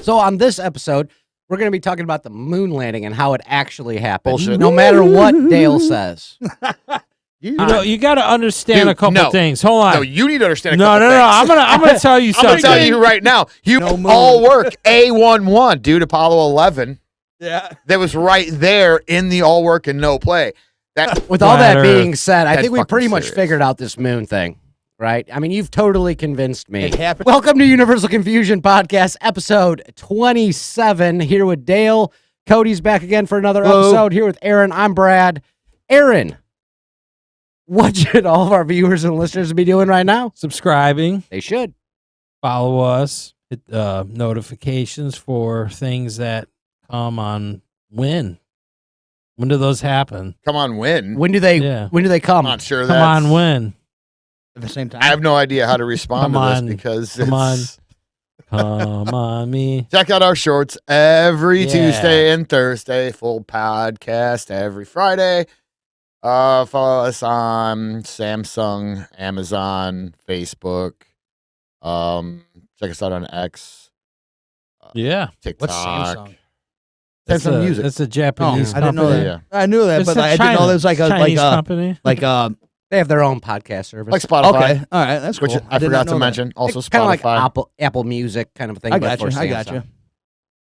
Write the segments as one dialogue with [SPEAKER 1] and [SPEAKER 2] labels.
[SPEAKER 1] So on this episode, we're going to be talking about the moon landing and how it actually happened.
[SPEAKER 2] Bullshit.
[SPEAKER 1] No matter what Dale says.
[SPEAKER 3] You know, you got to understand a couple things. Hold on.
[SPEAKER 2] No, you need to understand.
[SPEAKER 3] No. I'm gonna tell you
[SPEAKER 2] I'm
[SPEAKER 3] something.
[SPEAKER 2] gonna tell you right now. All work A11, dude. Apollo 11.
[SPEAKER 3] Yeah.
[SPEAKER 2] That was right there in the all work and no play. That
[SPEAKER 1] With all that being said, I
[SPEAKER 2] That's
[SPEAKER 1] think we
[SPEAKER 2] fucking
[SPEAKER 1] pretty much
[SPEAKER 2] serious.
[SPEAKER 1] figured out this moon thing, right? I mean, you've totally convinced me.
[SPEAKER 3] It happened.
[SPEAKER 1] Welcome to Universal Confusion Podcast, episode 27. Here with Dale. Cody's back again for another episode. Here with Aaron. I'm Brad. Aaron, what should all of our viewers and listeners be doing right now?
[SPEAKER 3] Subscribing,
[SPEAKER 1] They should.
[SPEAKER 3] follow us, hit notifications for things that come on when. When do those happen?
[SPEAKER 2] come on, win.
[SPEAKER 1] When do they?
[SPEAKER 3] Yeah.
[SPEAKER 1] When do they come?
[SPEAKER 2] I'm not sure
[SPEAKER 3] Come
[SPEAKER 2] that's,
[SPEAKER 3] on, when.
[SPEAKER 4] At the same time.
[SPEAKER 2] I have no idea how to respond
[SPEAKER 3] Come
[SPEAKER 2] to
[SPEAKER 3] on.
[SPEAKER 2] this because
[SPEAKER 3] Come on.
[SPEAKER 2] it's-
[SPEAKER 3] Come on, me.
[SPEAKER 2] Check out our shorts every
[SPEAKER 3] Yeah.
[SPEAKER 2] Tuesday and Thursday. Full podcast every Friday. Follow us on Samsung, Amazon, Facebook. Check us out on X,
[SPEAKER 3] Yeah.
[SPEAKER 2] TikTok.
[SPEAKER 4] What's Samsung?
[SPEAKER 2] Samsung Music.
[SPEAKER 3] It's a Japanese
[SPEAKER 4] I didn't know
[SPEAKER 3] company.
[SPEAKER 4] that.
[SPEAKER 2] Yeah.
[SPEAKER 4] I knew that,
[SPEAKER 3] It's
[SPEAKER 4] but
[SPEAKER 3] a
[SPEAKER 4] I didn't know there was like a
[SPEAKER 3] Chinese company.
[SPEAKER 1] They have their own podcast service.
[SPEAKER 2] Like Spotify,
[SPEAKER 4] okay, all right, that's cool.
[SPEAKER 2] which I
[SPEAKER 4] did
[SPEAKER 2] forgot
[SPEAKER 4] not
[SPEAKER 2] to
[SPEAKER 4] know that.
[SPEAKER 2] mention. Also
[SPEAKER 1] kind of like
[SPEAKER 2] Spotify.
[SPEAKER 1] Apple Music kind of a thing.
[SPEAKER 4] I
[SPEAKER 1] but
[SPEAKER 4] got
[SPEAKER 1] for
[SPEAKER 4] you. I
[SPEAKER 1] Samsung.
[SPEAKER 4] got you.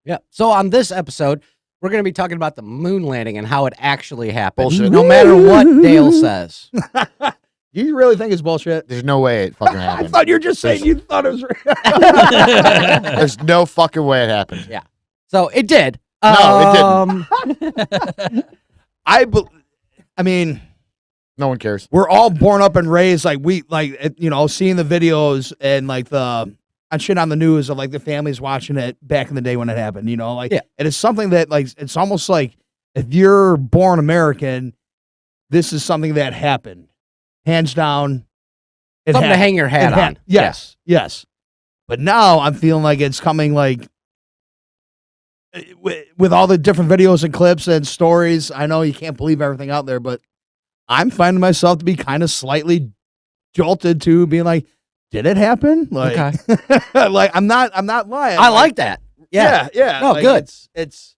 [SPEAKER 1] Yeah. So on this episode, we're going to be talking about the moon landing and how it actually happened.
[SPEAKER 2] Bullshit.
[SPEAKER 1] No matter what Dale says.
[SPEAKER 4] You really think it's bullshit?
[SPEAKER 2] There's no way it fucking
[SPEAKER 4] I
[SPEAKER 2] happened.
[SPEAKER 4] thought you were just saying you thought it was real.
[SPEAKER 2] There's no fucking way it happened.
[SPEAKER 1] So it did.
[SPEAKER 2] No, it
[SPEAKER 1] didn't.
[SPEAKER 4] I mean,
[SPEAKER 2] No one cares.
[SPEAKER 4] we're all born up and raised seeing the videos and like the shit on the news of like the families watching it back in the day when it happened.
[SPEAKER 1] Yeah.
[SPEAKER 4] It is something that like it's almost like if you're born American, this is something that happened, hands down. It
[SPEAKER 1] Something to
[SPEAKER 4] happened.
[SPEAKER 1] hang your hat
[SPEAKER 4] It
[SPEAKER 1] on.
[SPEAKER 4] Yes, yes. But now I'm feeling like it's coming like with all the different videos and clips and stories. I know you can't believe everything out there, but I'm finding myself to be kind of slightly jolted to being like, did it happen? Like,
[SPEAKER 1] Okay.
[SPEAKER 4] like I'm not lying.
[SPEAKER 1] I like that. Yeah.
[SPEAKER 4] yeah.
[SPEAKER 1] No,
[SPEAKER 4] like,
[SPEAKER 1] good.
[SPEAKER 4] It's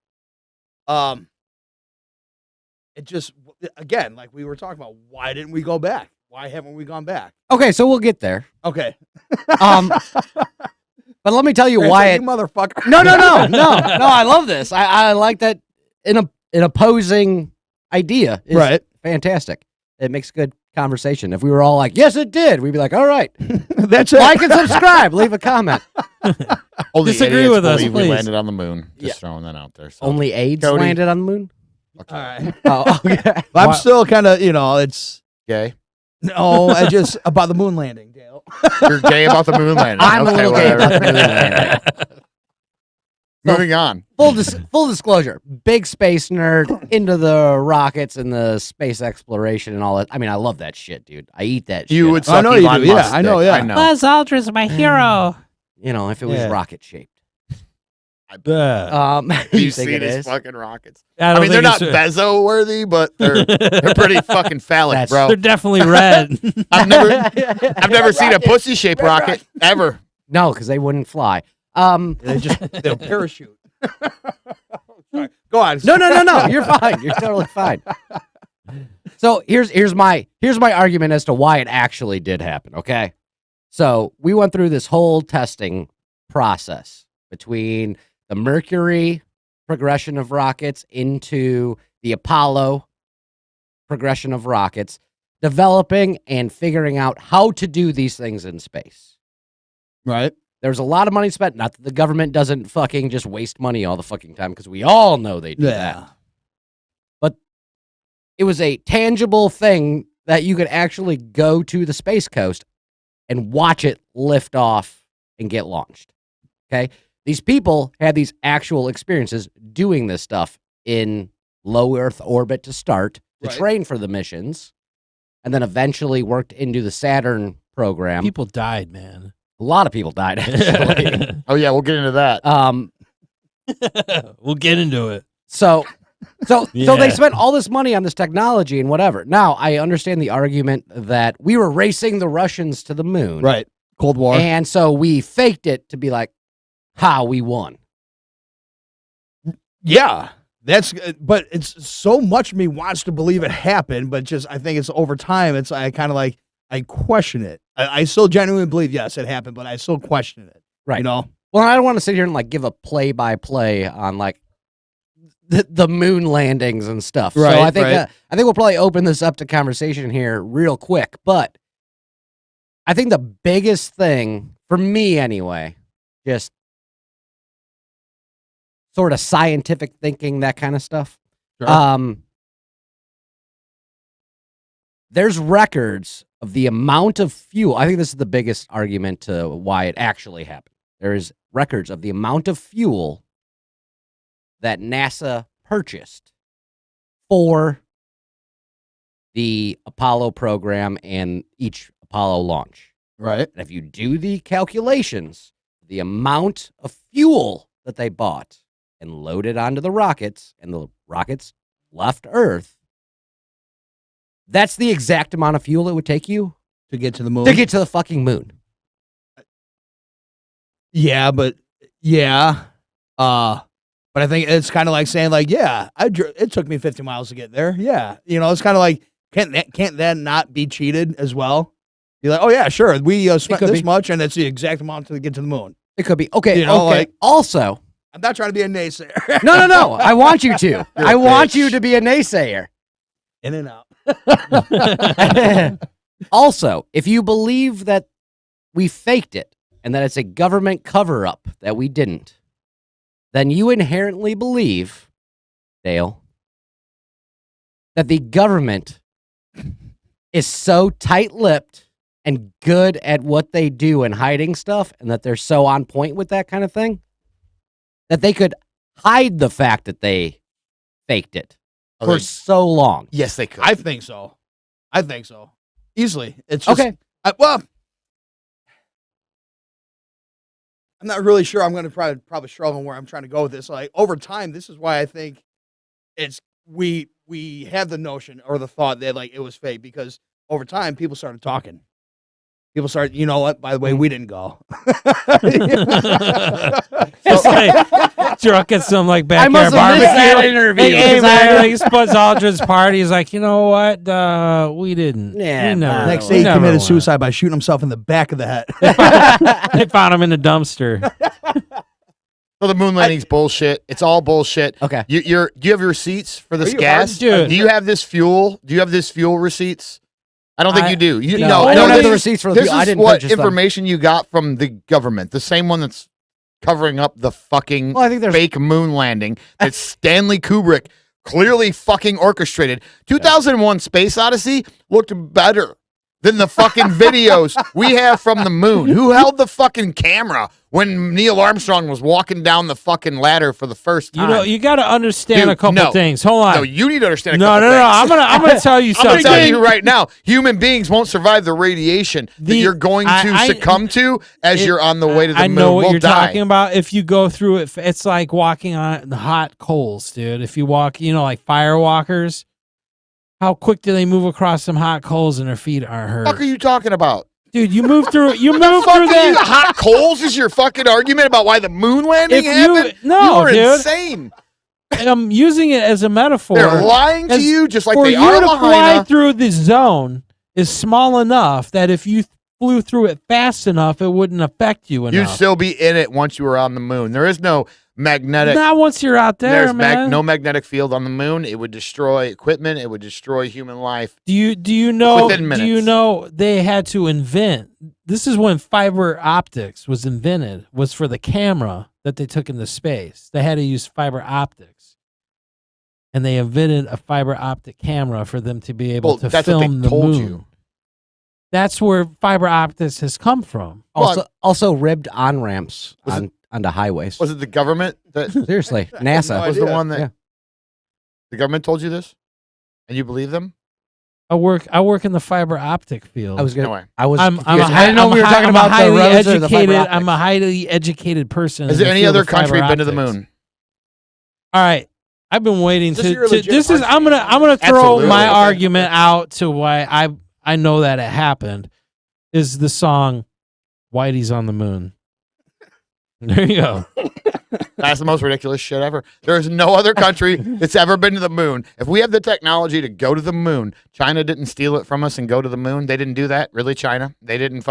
[SPEAKER 4] it just, again, like we were talking about, why didn't we go back? Why haven't we gone back?
[SPEAKER 1] Okay, so we'll get there.
[SPEAKER 4] Okay.
[SPEAKER 1] But let me tell you
[SPEAKER 4] It's
[SPEAKER 1] why
[SPEAKER 4] like,
[SPEAKER 1] it.
[SPEAKER 4] you motherfucker.
[SPEAKER 1] No. I love this. I like that an opposing idea is
[SPEAKER 4] Right.
[SPEAKER 1] fantastic. It makes good conversation. If we were all like, yes, it did, we'd be like, all right,
[SPEAKER 4] That's it.
[SPEAKER 1] like and subscribe, leave a comment.
[SPEAKER 2] Only
[SPEAKER 3] Disagree
[SPEAKER 2] idiots
[SPEAKER 3] with us,
[SPEAKER 2] believe we
[SPEAKER 3] please.
[SPEAKER 2] landed on the moon. Just
[SPEAKER 1] Yeah.
[SPEAKER 2] throwing that out there. So.
[SPEAKER 1] Only AIDS
[SPEAKER 2] Cody.
[SPEAKER 1] landed on the moon.
[SPEAKER 2] Okay.
[SPEAKER 4] All right.
[SPEAKER 1] Oh, okay.
[SPEAKER 4] But I'm
[SPEAKER 3] Why-
[SPEAKER 4] still kind of, it's,
[SPEAKER 2] Gay.
[SPEAKER 4] no, I just, about the moon landing, Dale.
[SPEAKER 2] You're gay about the moon landing.
[SPEAKER 1] I'm a
[SPEAKER 2] Okay,
[SPEAKER 1] little gay
[SPEAKER 2] whatever.
[SPEAKER 1] about the moon landing.
[SPEAKER 2] Moving on.
[SPEAKER 1] Full disclosure, big space nerd, into the rockets and the space exploration and all that. I mean, I love that shit, dude. I eat that shit.
[SPEAKER 2] You would
[SPEAKER 4] I
[SPEAKER 2] suck
[SPEAKER 4] know you
[SPEAKER 2] Elon
[SPEAKER 4] do. Yeah,
[SPEAKER 2] Musk's
[SPEAKER 4] I know,
[SPEAKER 2] dick.
[SPEAKER 4] yeah.
[SPEAKER 2] I know.
[SPEAKER 3] Buzz Aldrin's my hero.
[SPEAKER 1] You know, if it was
[SPEAKER 3] Yeah.
[SPEAKER 1] rocket shaped.
[SPEAKER 3] I
[SPEAKER 2] You
[SPEAKER 1] You
[SPEAKER 2] see
[SPEAKER 1] think it
[SPEAKER 2] these
[SPEAKER 1] is?
[SPEAKER 2] fucking rockets.
[SPEAKER 3] don't
[SPEAKER 2] I mean, they're
[SPEAKER 3] think
[SPEAKER 2] not
[SPEAKER 3] it's-
[SPEAKER 2] Bezo worthy, but they're pretty fucking phallic,
[SPEAKER 1] That's-
[SPEAKER 2] bro.
[SPEAKER 3] They're definitely red.
[SPEAKER 2] I've never seen a pussy shaped rocket ever.
[SPEAKER 1] No, because they wouldn't fly.
[SPEAKER 4] They'll parachute. Sorry. Go on.
[SPEAKER 1] No. You're fine. You're totally fine. So here's my argument as to why it actually did happen. Okay, so we went through this whole testing process between the Mercury progression of rockets into the Apollo progression of rockets, developing and figuring out how to do these things in space.
[SPEAKER 4] Right.
[SPEAKER 1] There's a lot of money spent. Not that the government doesn't fucking just waste money all the fucking time, because we all know they do that. But it was a tangible thing that you could actually go to the Space Coast and watch it lift off and get launched. Okay? These people had these actual experiences doing this stuff in low Earth orbit to start, to
[SPEAKER 4] Right.
[SPEAKER 1] train for the missions, and then eventually worked into the Saturn program.
[SPEAKER 3] People died, man.
[SPEAKER 1] A lot of people died, actually.
[SPEAKER 2] Oh yeah, we'll get into that.
[SPEAKER 3] We'll get into it.
[SPEAKER 1] So they
[SPEAKER 3] Yeah.
[SPEAKER 1] spent all this money on this technology and whatever. Now, I understand the argument that we were racing the Russians to the moon.
[SPEAKER 4] Right. Cold War.
[SPEAKER 1] And so we faked it to be like, ha, we won.
[SPEAKER 4] Yeah, that's. But it's so much of me wants to believe it happened, but just I think it's over time. It's I kind of like I question it. I still genuinely believe yes, it happened, but I still question it.
[SPEAKER 1] Right.
[SPEAKER 4] You know.
[SPEAKER 1] Well, I don't want to sit here and like give a play-by-play on like the moon landings and stuff. So
[SPEAKER 4] Right,
[SPEAKER 1] I think
[SPEAKER 4] right.
[SPEAKER 1] I think we'll probably open this up to conversation here real quick. But I think the biggest thing for me, anyway, just sort of scientific thinking, that kind of stuff.
[SPEAKER 4] Sure.
[SPEAKER 1] There's records of the amount of fuel. I think this is the biggest argument to why it actually happened. There is records of the amount of fuel that NASA purchased for the Apollo program and each Apollo launch.
[SPEAKER 4] Right.
[SPEAKER 1] And if you do the calculations, the amount of fuel that they bought and loaded onto the rockets, and the rockets left Earth, that's the exact amount of fuel it would take you
[SPEAKER 4] To get to the moon.
[SPEAKER 1] to get to the fucking moon.
[SPEAKER 4] Yeah, but yeah. But I think it's kind of like saying like, yeah, it took me 50 miles to get there. Yeah. You know, it's kind of like, can't that not be cheated as well? You're like, oh yeah, sure. We spent
[SPEAKER 1] could
[SPEAKER 4] this
[SPEAKER 1] be.
[SPEAKER 4] much and it's the exact amount to get to the moon.
[SPEAKER 1] It could be. Okay.
[SPEAKER 4] You know,
[SPEAKER 1] okay.
[SPEAKER 4] like-
[SPEAKER 1] Also,
[SPEAKER 4] I'm not trying to be a naysayer.
[SPEAKER 1] no. I want you to. I want
[SPEAKER 2] bitch.
[SPEAKER 1] you to be a naysayer.
[SPEAKER 4] In and out.
[SPEAKER 1] Also, if you believe that we faked it and that it's a government cover up that we didn't, then you inherently believe, Dale, that the government is so tight-lipped and good at what they do and hiding stuff, and that they're so on point with that kind of thing, that they could hide the fact that they faked it
[SPEAKER 2] Oh,
[SPEAKER 1] for
[SPEAKER 2] they-
[SPEAKER 1] so long.
[SPEAKER 2] yes, they could.
[SPEAKER 4] I think so. Easily. It's just,
[SPEAKER 1] Okay.
[SPEAKER 4] well, I'm not really sure. I'm going to probably struggle where I'm trying to go with this. Like over time, this is why I think it's we had the notion or the thought that like it was fake because over time people started talking. People started, you know what? By the way, we didn't go.
[SPEAKER 3] It's like drunk at some like
[SPEAKER 1] I
[SPEAKER 3] backyard
[SPEAKER 1] must have missed that
[SPEAKER 3] barbecue.
[SPEAKER 1] interview.
[SPEAKER 3] Hey,
[SPEAKER 1] 'cause
[SPEAKER 3] man,
[SPEAKER 1] I-
[SPEAKER 3] like Buzz Aldrin's party. He's like, you know what? We didn't.
[SPEAKER 1] Yeah,
[SPEAKER 3] we never,
[SPEAKER 4] Next
[SPEAKER 3] we
[SPEAKER 4] day, he
[SPEAKER 3] never
[SPEAKER 4] committed
[SPEAKER 3] went.
[SPEAKER 4] suicide by shooting himself in the back of the head.
[SPEAKER 3] They found him in a dumpster.
[SPEAKER 2] So the moon landing's bullshit. It's all bullshit.
[SPEAKER 1] Okay.
[SPEAKER 2] Do you have your receipts for this
[SPEAKER 4] you
[SPEAKER 2] gas?
[SPEAKER 3] hard? Dude.
[SPEAKER 2] Do you have this fuel? Do you have this fuel receipts? I don't think you do. You
[SPEAKER 3] No,
[SPEAKER 2] no,
[SPEAKER 1] I don't
[SPEAKER 2] no,
[SPEAKER 1] have the
[SPEAKER 2] this-
[SPEAKER 1] receipts for the
[SPEAKER 2] This
[SPEAKER 1] fuel. I
[SPEAKER 2] is
[SPEAKER 1] didn't
[SPEAKER 2] what
[SPEAKER 1] purchase them.
[SPEAKER 2] information you got from the government, the same one that's covering up the fucking
[SPEAKER 1] Well, I think there's
[SPEAKER 2] fake moon landing that Stanley Kubrick clearly fucking orchestrated. 2001 Space Odyssey looked better than the fucking videos we have from the moon. Who held the fucking camera when Neil Armstrong was walking down the fucking ladder for the first
[SPEAKER 3] You
[SPEAKER 2] time?
[SPEAKER 3] know, you got to understand
[SPEAKER 2] Dude,
[SPEAKER 3] a couple
[SPEAKER 2] no.
[SPEAKER 3] things. Hold on.
[SPEAKER 2] No, you need to understand a
[SPEAKER 3] No,
[SPEAKER 2] couple
[SPEAKER 3] no.
[SPEAKER 2] things.
[SPEAKER 3] I'm gonna tell you
[SPEAKER 2] I'm going
[SPEAKER 3] something.
[SPEAKER 2] to tell you right now, human beings won't survive the radiation that
[SPEAKER 3] The-
[SPEAKER 2] you're going to
[SPEAKER 3] I-
[SPEAKER 2] succumb to as
[SPEAKER 3] it-
[SPEAKER 2] you're on the way to the
[SPEAKER 3] I
[SPEAKER 2] moon.
[SPEAKER 3] know what
[SPEAKER 2] We'll
[SPEAKER 3] you're
[SPEAKER 2] die.
[SPEAKER 3] talking about. If you go through it, it's like walking on the hot coals, dude. If you walk, like firewalkers, how quick do they move across some hot coals and their feet aren't
[SPEAKER 2] What the fuck are
[SPEAKER 3] hurt?
[SPEAKER 2] you talking about?
[SPEAKER 3] Dude, you move through. You
[SPEAKER 2] The
[SPEAKER 3] move
[SPEAKER 2] fuck
[SPEAKER 3] through
[SPEAKER 2] are you?
[SPEAKER 3] that.
[SPEAKER 2] Hot coals is your fucking argument about why the moon landing
[SPEAKER 3] If you-
[SPEAKER 2] happened?
[SPEAKER 3] no,
[SPEAKER 2] you are
[SPEAKER 3] dude.
[SPEAKER 2] insane.
[SPEAKER 3] I'm using it as a metaphor.
[SPEAKER 2] They're lying to
[SPEAKER 3] as-
[SPEAKER 2] you just like
[SPEAKER 3] For
[SPEAKER 2] they
[SPEAKER 3] you
[SPEAKER 2] are
[SPEAKER 3] to fly
[SPEAKER 2] Lahaina.
[SPEAKER 3] through the zone is small enough that if you flew through it fast enough, it wouldn't affect you
[SPEAKER 2] You'd
[SPEAKER 3] enough.
[SPEAKER 2] still be in it once you were on the moon. There is no magnetic.
[SPEAKER 3] Not once you're out there,
[SPEAKER 2] There's
[SPEAKER 3] man.
[SPEAKER 2] no magnetic field on the moon. It would destroy equipment. It would destroy human life.
[SPEAKER 3] Do you know?
[SPEAKER 2] Within
[SPEAKER 3] Do you
[SPEAKER 2] minutes.
[SPEAKER 3] know they had to invent? This is when fiber optics was invented. Was for the camera that they took into space. They had to use fiber optics, and they invented a fiber optic camera for them to be able
[SPEAKER 2] Well,
[SPEAKER 3] to
[SPEAKER 2] that's what they
[SPEAKER 3] film the
[SPEAKER 2] told
[SPEAKER 3] moon.
[SPEAKER 2] you.
[SPEAKER 3] That's where fiber optics has come from.
[SPEAKER 1] Also ribbed on ramps
[SPEAKER 2] Was
[SPEAKER 1] onto highways.
[SPEAKER 2] Was it the government that
[SPEAKER 1] Seriously, NASA.
[SPEAKER 2] was the
[SPEAKER 4] idea.
[SPEAKER 2] one that
[SPEAKER 1] Yeah.
[SPEAKER 2] the government told you this, and you believe them?
[SPEAKER 3] I work in the fiber optic field.
[SPEAKER 1] I was
[SPEAKER 2] No
[SPEAKER 1] gonna.
[SPEAKER 2] way.
[SPEAKER 1] I was.
[SPEAKER 3] I'm
[SPEAKER 1] confused.
[SPEAKER 3] a
[SPEAKER 1] I didn't know we were talking about the
[SPEAKER 3] highly
[SPEAKER 1] roads or the fiber
[SPEAKER 3] educated. I'm a
[SPEAKER 1] optics.
[SPEAKER 3] highly educated person.
[SPEAKER 2] Has
[SPEAKER 3] in the
[SPEAKER 2] any
[SPEAKER 3] field
[SPEAKER 2] other
[SPEAKER 3] of fiber
[SPEAKER 2] country been to the
[SPEAKER 3] optics.
[SPEAKER 2] moon?
[SPEAKER 3] All right, I've been waiting
[SPEAKER 4] Is this your
[SPEAKER 3] to.
[SPEAKER 4] legit
[SPEAKER 3] This is. I'm
[SPEAKER 4] argument?
[SPEAKER 3] gonna throw
[SPEAKER 2] Absolutely.
[SPEAKER 3] my
[SPEAKER 2] Okay.
[SPEAKER 3] argument out to why I know that it happened. Is the song "Whitey's on the Moon"? There you go.
[SPEAKER 2] That's the most ridiculous shit ever. There is no other country that's ever been to the moon. If we have the technology to go to the moon, China didn't steal it from us and go to the moon. They didn't do that. Really, China? They didn't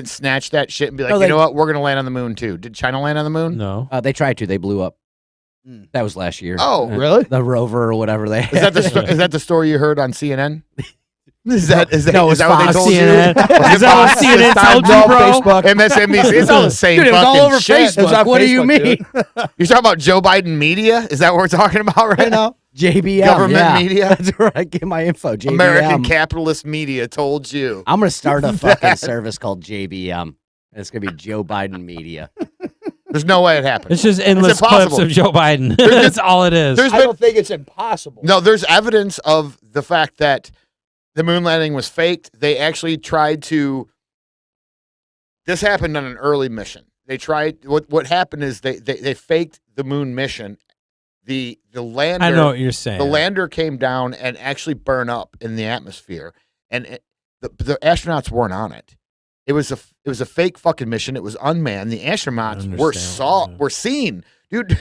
[SPEAKER 2] snatch that shit and be like,
[SPEAKER 1] No,
[SPEAKER 2] you
[SPEAKER 1] they-
[SPEAKER 2] know what? We're going to land on the moon too. Did China land on the moon?
[SPEAKER 3] No.
[SPEAKER 1] They tried to. They blew up.
[SPEAKER 4] Mm.
[SPEAKER 1] That was last year.
[SPEAKER 2] Oh,
[SPEAKER 4] Really?
[SPEAKER 1] The rover or whatever they had.
[SPEAKER 2] Is that the story you heard on CNN? Is that
[SPEAKER 1] No,
[SPEAKER 2] is
[SPEAKER 1] it
[SPEAKER 2] that
[SPEAKER 1] was
[SPEAKER 2] what they
[SPEAKER 1] Fox,
[SPEAKER 2] told
[SPEAKER 3] CNN.
[SPEAKER 2] you?
[SPEAKER 3] Is that what
[SPEAKER 2] Fox,
[SPEAKER 3] CNN
[SPEAKER 2] it's
[SPEAKER 3] told
[SPEAKER 2] on
[SPEAKER 3] you, bro?
[SPEAKER 4] Facebook.
[SPEAKER 2] MSNBC. It's all the same
[SPEAKER 1] Dude, it was
[SPEAKER 2] fucking
[SPEAKER 1] all over
[SPEAKER 2] shit.
[SPEAKER 1] Facebook.
[SPEAKER 4] It's on
[SPEAKER 1] What do you
[SPEAKER 4] Facebook,
[SPEAKER 1] mean?
[SPEAKER 4] dude.
[SPEAKER 2] You're talking about Joe Biden media? Is that what we're talking about right now?
[SPEAKER 1] JBM.
[SPEAKER 2] Government
[SPEAKER 1] yeah.
[SPEAKER 2] media?
[SPEAKER 1] That's where I get my info. JBM.
[SPEAKER 2] American capitalist media told you.
[SPEAKER 1] I'm going to start a fucking service called JBM. It's going to be Joe Biden Media.
[SPEAKER 2] There's no way it happened.
[SPEAKER 3] It's just endless clips
[SPEAKER 2] impossible.
[SPEAKER 3] of Joe Biden.
[SPEAKER 2] There's-
[SPEAKER 3] That's all it is.
[SPEAKER 2] There's
[SPEAKER 4] I
[SPEAKER 2] been
[SPEAKER 4] don't think it's impossible.
[SPEAKER 2] no. There's evidence of the fact that the moon landing was faked. They actually tried to. This happened on an early mission. They tried. What happened is they faked the moon mission. The lander.
[SPEAKER 3] I know what you're saying.
[SPEAKER 2] The lander came down and actually burned up in the atmosphere, and the astronauts weren't on it. It was a fake fucking mission. It was unmanned. The astronauts
[SPEAKER 3] understand.
[SPEAKER 2] were seen, dude.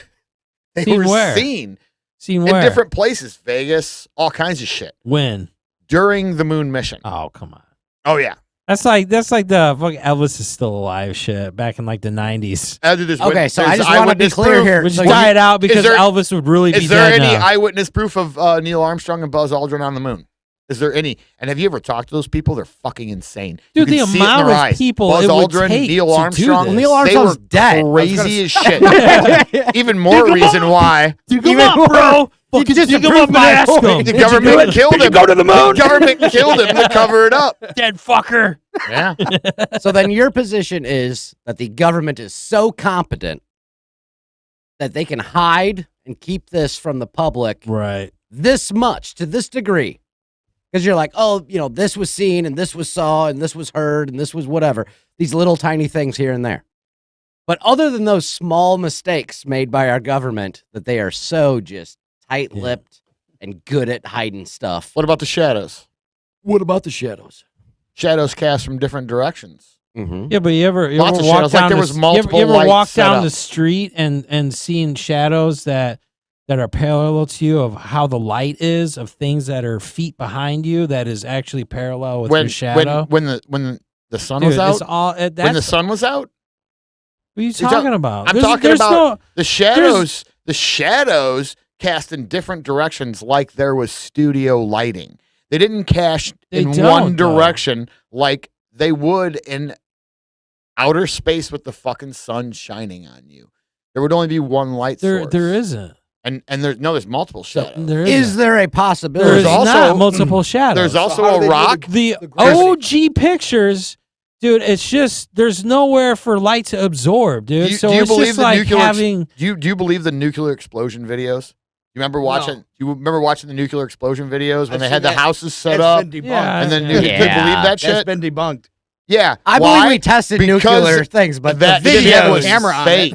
[SPEAKER 2] They
[SPEAKER 3] Seen
[SPEAKER 2] were
[SPEAKER 3] where?
[SPEAKER 2] seen
[SPEAKER 3] Seen
[SPEAKER 2] in
[SPEAKER 3] where?
[SPEAKER 2] different places, Vegas, all kinds of shit
[SPEAKER 3] When?
[SPEAKER 2] during the moon mission.
[SPEAKER 3] Oh, come on.
[SPEAKER 2] Oh yeah,
[SPEAKER 3] That's like the fucking Elvis is still alive shit back in like the 90s.
[SPEAKER 1] Okay, so I just want to be clear here.
[SPEAKER 3] Which
[SPEAKER 1] So
[SPEAKER 3] died out because
[SPEAKER 2] there-
[SPEAKER 3] Elvis would really be
[SPEAKER 2] Is there
[SPEAKER 3] dead
[SPEAKER 2] any
[SPEAKER 3] now.
[SPEAKER 2] eyewitness proof of Neil Armstrong and Buzz Aldrin on the moon? Is there any? And have you ever talked to those people? They're fucking insane. You
[SPEAKER 3] Dude, the
[SPEAKER 2] can see it in
[SPEAKER 3] amount
[SPEAKER 2] their
[SPEAKER 3] of
[SPEAKER 2] eyes.
[SPEAKER 3] people
[SPEAKER 2] Buzz
[SPEAKER 3] it would
[SPEAKER 2] Aldrin,
[SPEAKER 3] take
[SPEAKER 2] Neil
[SPEAKER 3] to do
[SPEAKER 2] Armstrong,
[SPEAKER 3] this.
[SPEAKER 1] Neil
[SPEAKER 2] they
[SPEAKER 1] Armstrong's
[SPEAKER 2] were
[SPEAKER 1] dead.
[SPEAKER 2] crazy as shit. Even more reason why
[SPEAKER 3] Dig
[SPEAKER 1] Even more-
[SPEAKER 3] Fucking
[SPEAKER 1] just
[SPEAKER 3] dig
[SPEAKER 1] to
[SPEAKER 3] him
[SPEAKER 1] prove
[SPEAKER 3] up and
[SPEAKER 1] my
[SPEAKER 3] ask
[SPEAKER 1] point.
[SPEAKER 3] him.
[SPEAKER 2] the
[SPEAKER 3] Did you do
[SPEAKER 2] government
[SPEAKER 3] it?
[SPEAKER 2] killed
[SPEAKER 3] Did you
[SPEAKER 2] him.
[SPEAKER 3] go to the moon?
[SPEAKER 2] The government killed him to cover it up.
[SPEAKER 3] Dead fucker.
[SPEAKER 2] Yeah.
[SPEAKER 1] So then your position is that the government is so competent that they can hide and keep this from the public
[SPEAKER 3] Right.
[SPEAKER 1] this much, to this degree. Because you're like, oh, this was seen and this was saw and this was heard and this was whatever. These little tiny things here and there. But other than those small mistakes made by our government, that they are so just tight-lipped and good at hiding stuff.
[SPEAKER 2] What about the shadows?
[SPEAKER 1] What about the shadows?
[SPEAKER 2] Shadows cast from different directions.
[SPEAKER 1] Mm-hmm.
[SPEAKER 3] Yeah, but you ever
[SPEAKER 2] Lots of
[SPEAKER 3] walk
[SPEAKER 2] shadows, like
[SPEAKER 3] down
[SPEAKER 2] there
[SPEAKER 3] the
[SPEAKER 2] was
[SPEAKER 3] s-
[SPEAKER 2] multiple
[SPEAKER 3] you ever
[SPEAKER 2] lights
[SPEAKER 3] walk
[SPEAKER 2] set
[SPEAKER 3] down
[SPEAKER 2] up.
[SPEAKER 3] the street and seeing shadows that are parallel to you of how the light is of things that are feet behind you that is actually parallel with your shadow.
[SPEAKER 2] when the sun
[SPEAKER 3] Dude,
[SPEAKER 2] was
[SPEAKER 3] it's
[SPEAKER 2] out.
[SPEAKER 3] all
[SPEAKER 2] When the
[SPEAKER 3] that's
[SPEAKER 2] sun was out,
[SPEAKER 3] what are you
[SPEAKER 2] talk-
[SPEAKER 3] talking about?
[SPEAKER 2] I'm talking
[SPEAKER 3] there's
[SPEAKER 2] about
[SPEAKER 3] no,
[SPEAKER 2] the shadows. The shadows cast in different directions, like there was studio lighting. They didn't cast
[SPEAKER 3] They
[SPEAKER 2] in
[SPEAKER 3] don't,
[SPEAKER 2] one
[SPEAKER 3] though.
[SPEAKER 2] direction like they would in outer space with the fucking sun shining on you. There would only be one light
[SPEAKER 3] there
[SPEAKER 2] source.
[SPEAKER 3] there isn't.
[SPEAKER 2] and there's multiple shadows.
[SPEAKER 3] There
[SPEAKER 1] Is
[SPEAKER 3] isn't.
[SPEAKER 1] there a possibility?
[SPEAKER 3] There's
[SPEAKER 2] There's also-
[SPEAKER 3] not multiple shadows.
[SPEAKER 2] There's
[SPEAKER 4] So
[SPEAKER 2] also
[SPEAKER 4] how do
[SPEAKER 2] a
[SPEAKER 4] they do
[SPEAKER 2] rock.
[SPEAKER 3] the
[SPEAKER 4] the gravity?
[SPEAKER 3] OG pictures, dude. It's just there's nowhere for light to absorb, dude.
[SPEAKER 2] Do you-
[SPEAKER 3] so
[SPEAKER 2] do you
[SPEAKER 3] it's
[SPEAKER 2] believe
[SPEAKER 3] just
[SPEAKER 2] the
[SPEAKER 3] like
[SPEAKER 2] nuclear ex-
[SPEAKER 3] having.
[SPEAKER 2] Do you believe the nuclear explosion videos? You remember watching? You remember watching the nuclear explosion videos when
[SPEAKER 4] I've
[SPEAKER 2] they had
[SPEAKER 4] seen
[SPEAKER 2] the
[SPEAKER 4] that.
[SPEAKER 2] houses set
[SPEAKER 4] That's
[SPEAKER 2] up,
[SPEAKER 4] been debunked.
[SPEAKER 3] Yeah,
[SPEAKER 2] and then
[SPEAKER 3] yeah.
[SPEAKER 2] you could
[SPEAKER 1] Yeah.
[SPEAKER 2] believe that
[SPEAKER 4] That's
[SPEAKER 2] shit?
[SPEAKER 4] been debunked.
[SPEAKER 2] Yeah,
[SPEAKER 1] I
[SPEAKER 2] Why?
[SPEAKER 1] believe we tested
[SPEAKER 2] Because
[SPEAKER 1] nuclear things, but
[SPEAKER 2] that
[SPEAKER 1] the
[SPEAKER 2] didn't
[SPEAKER 1] video
[SPEAKER 2] have a
[SPEAKER 1] was
[SPEAKER 4] camera on
[SPEAKER 2] fake.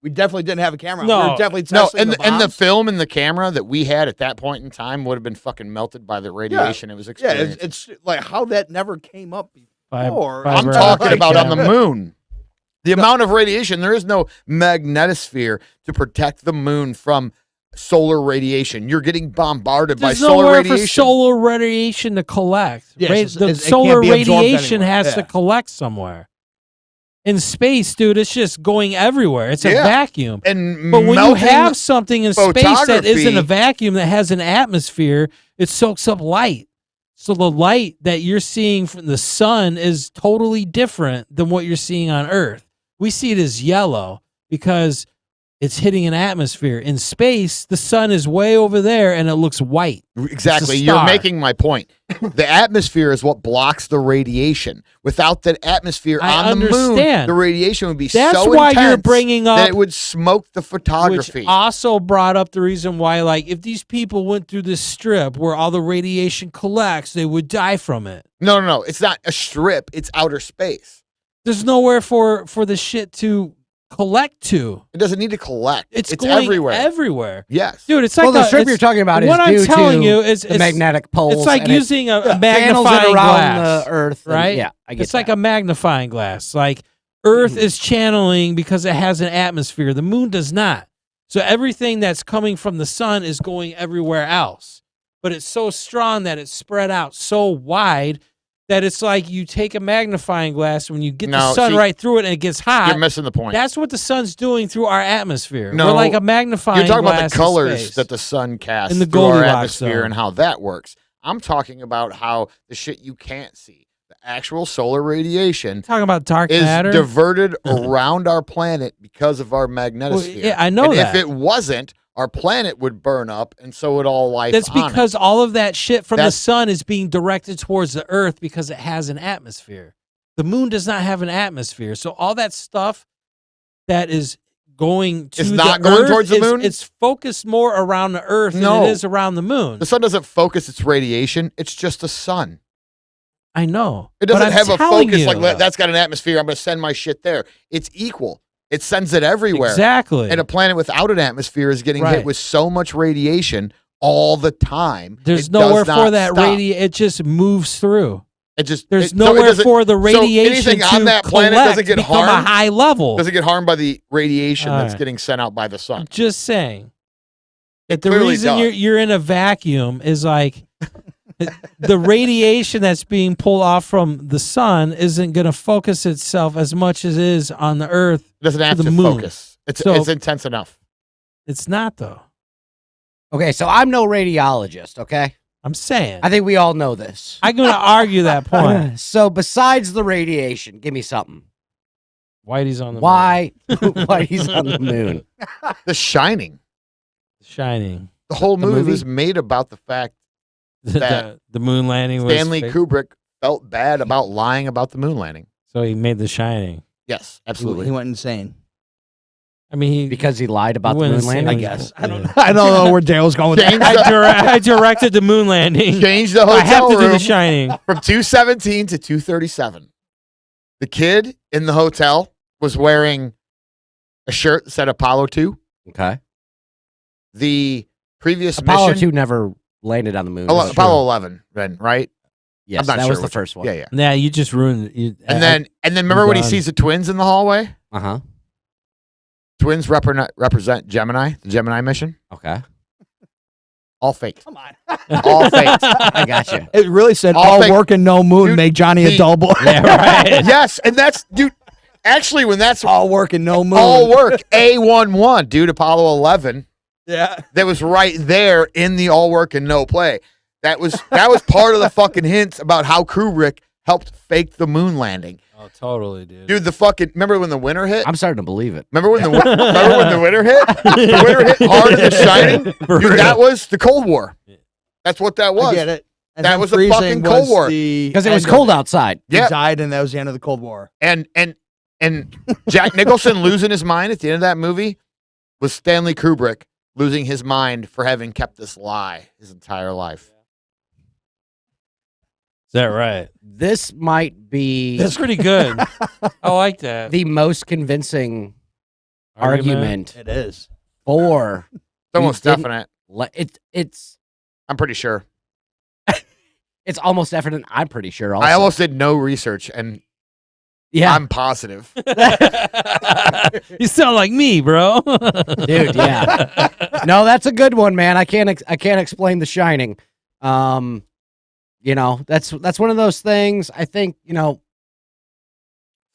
[SPEAKER 4] We definitely didn't have a camera.
[SPEAKER 3] No.
[SPEAKER 4] We were definitely
[SPEAKER 2] No,
[SPEAKER 4] testing
[SPEAKER 2] and
[SPEAKER 4] the
[SPEAKER 2] and the
[SPEAKER 4] bombs.
[SPEAKER 2] film and the camera that we had at that point in time would have been fucking melted by the radiation it was
[SPEAKER 4] Yeah,
[SPEAKER 2] experiencing.
[SPEAKER 4] it's like how that never came up
[SPEAKER 3] Five-
[SPEAKER 4] before.
[SPEAKER 3] five-
[SPEAKER 2] I'm
[SPEAKER 3] Fiber
[SPEAKER 2] talking
[SPEAKER 3] optic
[SPEAKER 2] about on the
[SPEAKER 3] camera.
[SPEAKER 2] moon. The amount of radiation, there is no magnetosphere to protect the moon from solar radiation. You're getting bombarded by
[SPEAKER 3] There's
[SPEAKER 2] solar
[SPEAKER 3] nowhere
[SPEAKER 2] radiation.
[SPEAKER 3] for solar radiation to collect.
[SPEAKER 4] Yes,
[SPEAKER 3] The
[SPEAKER 4] it can't
[SPEAKER 3] solar
[SPEAKER 4] be absorbed
[SPEAKER 3] radiation
[SPEAKER 4] anywhere.
[SPEAKER 3] has to
[SPEAKER 4] Yeah.
[SPEAKER 3] collect somewhere. In space, dude, it's just going everywhere. It's a
[SPEAKER 2] Yeah.
[SPEAKER 3] vacuum.
[SPEAKER 2] and
[SPEAKER 3] But when you
[SPEAKER 2] melting
[SPEAKER 3] have something in space that isn't a
[SPEAKER 2] photography-
[SPEAKER 3] vacuum that has an atmosphere, it soaks up light. So the light that you're seeing from the sun is totally different than what you're seeing on Earth. We see it as yellow because it's hitting an atmosphere. In space, the sun is way over there and it looks white.
[SPEAKER 2] Exactly.
[SPEAKER 3] It's a
[SPEAKER 2] You're
[SPEAKER 3] star.
[SPEAKER 2] making my point. The atmosphere is what blocks the radiation. Without that atmosphere
[SPEAKER 3] I
[SPEAKER 2] on the moon,
[SPEAKER 3] understand.
[SPEAKER 2] the radiation would be
[SPEAKER 3] That's
[SPEAKER 2] so
[SPEAKER 3] why
[SPEAKER 2] intense
[SPEAKER 3] you're bringing
[SPEAKER 2] that
[SPEAKER 3] up,
[SPEAKER 2] it would smoke the photography.
[SPEAKER 3] which also brought up the reason why, like, if these people went through this strip where all the radiation collects, they would die from it.
[SPEAKER 2] No. It's not a strip. It's outer space.
[SPEAKER 3] There's nowhere for the shit to collect to.
[SPEAKER 2] It doesn't need to collect.
[SPEAKER 3] It's going
[SPEAKER 2] everywhere.
[SPEAKER 3] everywhere.
[SPEAKER 2] Yes.
[SPEAKER 3] Dude, it's like
[SPEAKER 1] well, the strip
[SPEAKER 3] it's-
[SPEAKER 1] you're talking about is
[SPEAKER 3] what I'm
[SPEAKER 1] due
[SPEAKER 3] telling
[SPEAKER 1] to
[SPEAKER 3] you is
[SPEAKER 1] the magnetic poles.
[SPEAKER 3] It's like
[SPEAKER 1] and
[SPEAKER 3] using a
[SPEAKER 1] channels it
[SPEAKER 3] magnifying
[SPEAKER 1] around
[SPEAKER 3] glass,
[SPEAKER 1] the Earth, and-
[SPEAKER 3] right?
[SPEAKER 1] yeah, I get
[SPEAKER 3] It's like a magnifying glass. Like Earth is channeling because it has an atmosphere. The moon does not. So everything that's coming from the sun is going everywhere else. But it's so strong that it's spread out so wide that it's like you take a magnifying glass when you get the sun right through it and it gets hot.
[SPEAKER 2] You're missing the point.
[SPEAKER 3] That's what the sun's doing through our atmosphere.
[SPEAKER 2] No,
[SPEAKER 3] we're like a magnifying glass.
[SPEAKER 2] You're talking about the
[SPEAKER 3] in
[SPEAKER 2] colors
[SPEAKER 3] space.
[SPEAKER 2] that the sun casts
[SPEAKER 3] In the
[SPEAKER 2] through our
[SPEAKER 3] Goldilocks
[SPEAKER 2] atmosphere
[SPEAKER 3] zone.
[SPEAKER 2] and how that works. I'm talking about how the shit you can't see, the actual solar radiation,
[SPEAKER 3] Talking about dark
[SPEAKER 2] is
[SPEAKER 3] matter.
[SPEAKER 2] diverted around our planet because of our magnetosphere.
[SPEAKER 3] yeah, I know
[SPEAKER 2] and
[SPEAKER 3] that.
[SPEAKER 2] if it wasn't, our planet would burn up, and so would all life.
[SPEAKER 3] That's
[SPEAKER 2] on it.
[SPEAKER 3] because all of that shit from the
[SPEAKER 2] That's-
[SPEAKER 3] sun is being directed towards the earth because it has an atmosphere. The moon does not have an atmosphere. So all that stuff that is going to
[SPEAKER 2] It's
[SPEAKER 3] the
[SPEAKER 2] not going
[SPEAKER 3] earth
[SPEAKER 2] towards the moon?
[SPEAKER 3] It's focused more around the earth
[SPEAKER 2] No.
[SPEAKER 3] than it is around the moon.
[SPEAKER 2] the sun doesn't focus its radiation; it's just the sun.
[SPEAKER 3] I know.
[SPEAKER 2] It
[SPEAKER 3] but
[SPEAKER 2] doesn't
[SPEAKER 3] I'm
[SPEAKER 2] have a
[SPEAKER 3] telling
[SPEAKER 2] focus
[SPEAKER 3] you,
[SPEAKER 2] like that's got an atmosphere. I'm going to send my shit there. It's equal. It sends it everywhere.
[SPEAKER 3] Exactly.
[SPEAKER 2] And a planet without an atmosphere is getting
[SPEAKER 3] Right.
[SPEAKER 2] hit with so much radiation all the time.
[SPEAKER 3] There's
[SPEAKER 2] It
[SPEAKER 3] nowhere
[SPEAKER 2] does
[SPEAKER 3] for
[SPEAKER 2] not
[SPEAKER 3] that
[SPEAKER 2] stop.
[SPEAKER 3] radiation. It just moves through.
[SPEAKER 2] It just
[SPEAKER 3] There's
[SPEAKER 2] it- so it
[SPEAKER 3] nowhere
[SPEAKER 2] doesn't-
[SPEAKER 3] for the
[SPEAKER 2] so
[SPEAKER 3] radiation
[SPEAKER 2] anything
[SPEAKER 3] to
[SPEAKER 2] on that planet
[SPEAKER 3] collect,
[SPEAKER 2] doesn't get
[SPEAKER 3] become
[SPEAKER 2] harmed.
[SPEAKER 3] a high level.
[SPEAKER 2] Doesn't get harmed by the radiation
[SPEAKER 3] All
[SPEAKER 2] that's
[SPEAKER 3] right.
[SPEAKER 2] getting sent out by the sun.
[SPEAKER 3] Just saying.
[SPEAKER 2] It
[SPEAKER 3] The
[SPEAKER 2] clearly
[SPEAKER 3] reason
[SPEAKER 2] does.
[SPEAKER 3] you're in a vacuum is like the radiation that's being pulled off from the sun isn't going to focus itself as much as it is on the earth.
[SPEAKER 2] It doesn't have
[SPEAKER 3] the
[SPEAKER 2] to
[SPEAKER 3] moon.
[SPEAKER 2] focus. It's
[SPEAKER 3] So-
[SPEAKER 2] it's intense enough.
[SPEAKER 3] It's not though.
[SPEAKER 1] Okay, so I'm no radiologist, okay?
[SPEAKER 3] I'm saying.
[SPEAKER 1] I think we all know this.
[SPEAKER 3] I'm going to argue that point.
[SPEAKER 1] So besides the radiation, give me something.
[SPEAKER 3] Whitey's on the
[SPEAKER 1] Why he's on the moon?
[SPEAKER 2] The Shining.
[SPEAKER 3] moon. Shining.
[SPEAKER 2] The whole
[SPEAKER 1] The
[SPEAKER 2] movie
[SPEAKER 1] movie?
[SPEAKER 2] is made about the fact That
[SPEAKER 3] The moon landing was
[SPEAKER 2] Stanley
[SPEAKER 3] fake.
[SPEAKER 2] Kubrick felt bad about lying about the moon landing.
[SPEAKER 3] So he made The Shining.
[SPEAKER 2] Yes,
[SPEAKER 4] He
[SPEAKER 2] absolutely.
[SPEAKER 4] went insane.
[SPEAKER 3] I mean, he
[SPEAKER 1] Because he lied about the
[SPEAKER 3] went
[SPEAKER 1] moon
[SPEAKER 3] insane
[SPEAKER 1] landing?
[SPEAKER 4] I
[SPEAKER 3] when-
[SPEAKER 4] guess.
[SPEAKER 3] Yeah.
[SPEAKER 4] I don't know where Dale's going with
[SPEAKER 2] Change
[SPEAKER 4] that.
[SPEAKER 2] the,
[SPEAKER 3] I directed the moon landing.
[SPEAKER 2] change the
[SPEAKER 3] I have
[SPEAKER 2] hotel
[SPEAKER 3] to do
[SPEAKER 2] room
[SPEAKER 3] The Shining.
[SPEAKER 2] from 217 to 237. The kid in the hotel was wearing a shirt that said Apollo 2.
[SPEAKER 1] Okay.
[SPEAKER 2] The previous
[SPEAKER 1] Apollo
[SPEAKER 2] mission,
[SPEAKER 1] 2 never landed on the moon.
[SPEAKER 2] Oh,
[SPEAKER 1] That's
[SPEAKER 2] Apollo
[SPEAKER 1] true.
[SPEAKER 2] 11, then, right?
[SPEAKER 1] Yes,
[SPEAKER 2] I'm not
[SPEAKER 1] that
[SPEAKER 2] sure
[SPEAKER 1] was the
[SPEAKER 2] which-
[SPEAKER 1] first one.
[SPEAKER 2] Yeah, yeah.
[SPEAKER 3] Nah, you just ruined it.
[SPEAKER 2] And then remember when he
[SPEAKER 3] done.
[SPEAKER 2] sees the twins in the hallway?
[SPEAKER 1] Uh-huh.
[SPEAKER 2] Twins represent Gemini, the Gemini mission.
[SPEAKER 1] Okay.
[SPEAKER 2] All fake.
[SPEAKER 4] Come on.
[SPEAKER 2] All fake.
[SPEAKER 1] I got you.
[SPEAKER 4] It really said
[SPEAKER 2] All
[SPEAKER 4] all
[SPEAKER 2] fake.
[SPEAKER 4] work and no moon
[SPEAKER 2] Dude,
[SPEAKER 4] make Johnny a
[SPEAKER 2] the-
[SPEAKER 4] dull boy.
[SPEAKER 3] Yeah, right.
[SPEAKER 2] Yes, and that's, dude, actually, when that's
[SPEAKER 4] all work and no moon.
[SPEAKER 2] all work, A11, dude, Apollo 11,
[SPEAKER 4] Yeah.
[SPEAKER 2] that was right there in the all work and no play. That was part of the fucking hints about how Kubrick helped fake the moon landing.
[SPEAKER 3] Oh, totally, dude.
[SPEAKER 2] Dude, the fucking, remember when the winter hit?
[SPEAKER 1] I'm starting to believe it.
[SPEAKER 2] Remember when the winter hit? The winter hit hard in The Shining?
[SPEAKER 3] For
[SPEAKER 2] Dude,
[SPEAKER 3] real.
[SPEAKER 2] that was the Cold War. That's what that
[SPEAKER 4] I
[SPEAKER 2] was.
[SPEAKER 4] get it. And
[SPEAKER 2] That
[SPEAKER 4] him
[SPEAKER 2] was the
[SPEAKER 4] freezing
[SPEAKER 2] fucking Cold
[SPEAKER 4] was
[SPEAKER 2] War.
[SPEAKER 4] the
[SPEAKER 1] Because it was
[SPEAKER 4] end of
[SPEAKER 1] cold outside.
[SPEAKER 4] He
[SPEAKER 2] Yeah.
[SPEAKER 4] died, and that was the end of the Cold War.
[SPEAKER 2] And Jack Nicholson losing his mind at the end of that movie was Stanley Kubrick losing his mind for having kept this lie his entire life.
[SPEAKER 3] Is that right?
[SPEAKER 1] This might be
[SPEAKER 3] That's pretty good. I like that.
[SPEAKER 1] the most convincing argument
[SPEAKER 4] It is.
[SPEAKER 1] for
[SPEAKER 2] It's almost
[SPEAKER 1] didn't-
[SPEAKER 2] definite.
[SPEAKER 1] it's
[SPEAKER 2] I'm pretty sure.
[SPEAKER 1] it's almost definite. I'm pretty sure. Also.
[SPEAKER 2] I almost did no research, and
[SPEAKER 1] yeah,
[SPEAKER 2] I'm positive.
[SPEAKER 3] You sound like me, bro.
[SPEAKER 1] dude. Yeah, no, that's a good one, man. I can't explain The Shining. You know, that's one of those things. I think